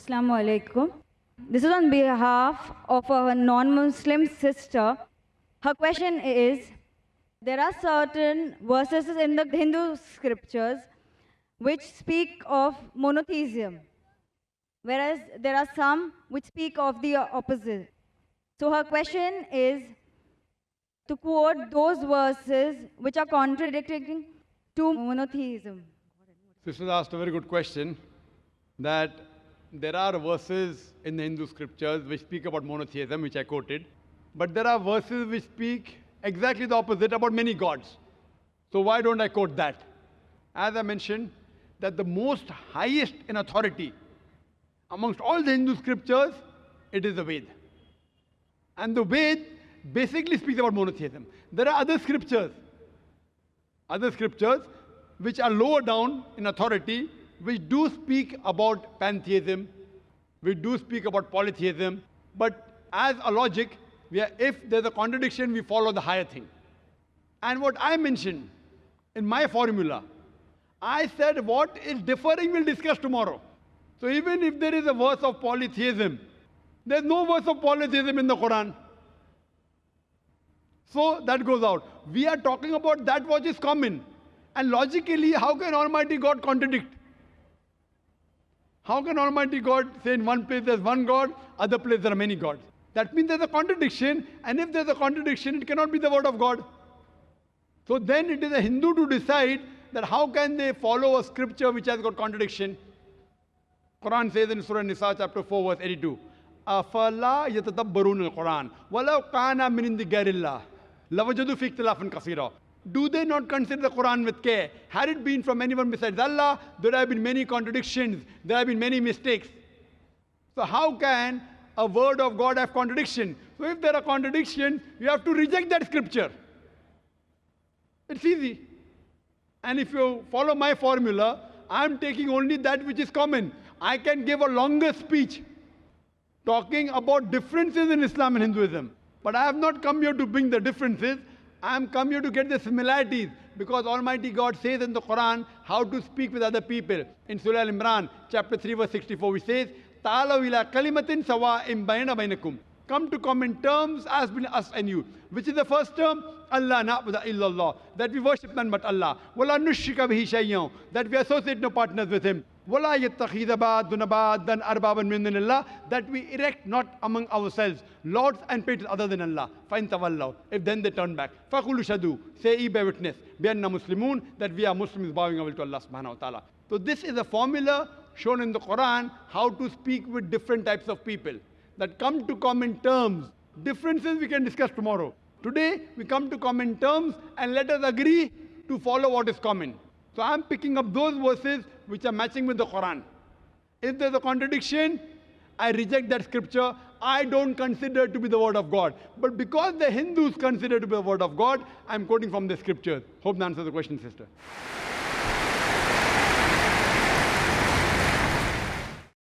Assalamu alaikum. This is on behalf of a non-Muslim sister. Her question is, there are certain verses in the Hindu scriptures which speak of monotheism, whereas there are some which speak of the opposite. So her question is to quote those verses which are contradicting to monotheism. Sister asked a very good question, that there are verses in the Hindu scriptures which speak about monotheism, which I quoted, but there are verses which speak exactly the opposite about many gods. So why don't I quote that? As I mentioned, that the most highest in authority amongst all the Hindu scriptures, it is the Ved. And the Ved basically speaks about monotheism. There are other scriptures which are lower down in authority, which do speak about pantheism, which do speak about polytheism, but as a logic, if there's a contradiction, we follow the higher thing. And what I mentioned in my formula, I said what is differing we'll discuss tomorrow. So even if there is a verse of polytheism, there's no verse of polytheism in the Quran. So that goes out. We are talking about that which is common. And logically, how can Almighty God contradict? How can Almighty God say in one place there's one God, other place there are many gods? That means there's a contradiction, and if there's a contradiction, it cannot be the word of God. So then it is a Hindu to decide that how can they follow a scripture which has got contradiction. Quran says in Surah Nisa chapter 4 verse 82, أَفَلَا يَتَدَبَّرُونَ الْقُرْآنَ وَلَوْ كَانَ مِنْ عِنْدِ غَيْرِ اللَّهِ لَوَجَدُوا فِيهِ اخْتِلَافًا كَثِيرًا. Do they not consider the Quran with care? Had it been from anyone besides Allah, there have been many contradictions, there have been many mistakes. So how can a word of God have contradiction? So if there are contradictions, you have to reject that scripture. It's easy. And if you follow my formula, I'm taking only that which is common. I can give a longer speech talking about differences in Islam and Hinduism. But I have not come here to bring the differences. I am come here to get the similarities, because Almighty God says in the Quran how to speak with other people. In Surah Al-Imran, chapter 3, verse 64, which says, "Ta'alaw ila kalimatin sawa'in bayna bainakum." Come to common terms as between us and you. Which is the first term? Allah na'budu illallah. That we worship none but Allah. Wala nushrika bihi shay'an. That we associate no partners with Him. Wala yattakhidha ba'duna ba'dan arbaban min dunillah. That we erect not among ourselves lords and patrons other than Allah. Fa'in tawallaw. If then they turn back. Faqulu shadu. Say ye bear witness. Bi anna muslimun. That we are Muslims bowing our will to Allah subhanahu wa ta'ala. So this is a formula shown in the Quran how to speak with different types of people. That come to common terms. Differences we can discuss tomorrow. Today we come to common terms and let us agree to follow what is common. So I am picking up those verses which are matching with the Quran. If there's a contradiction, I reject that scripture. I don't consider it to be the word of God. But because the Hindus consider it to be the word of God, I am quoting from the scriptures. Hope that answers the question, sister.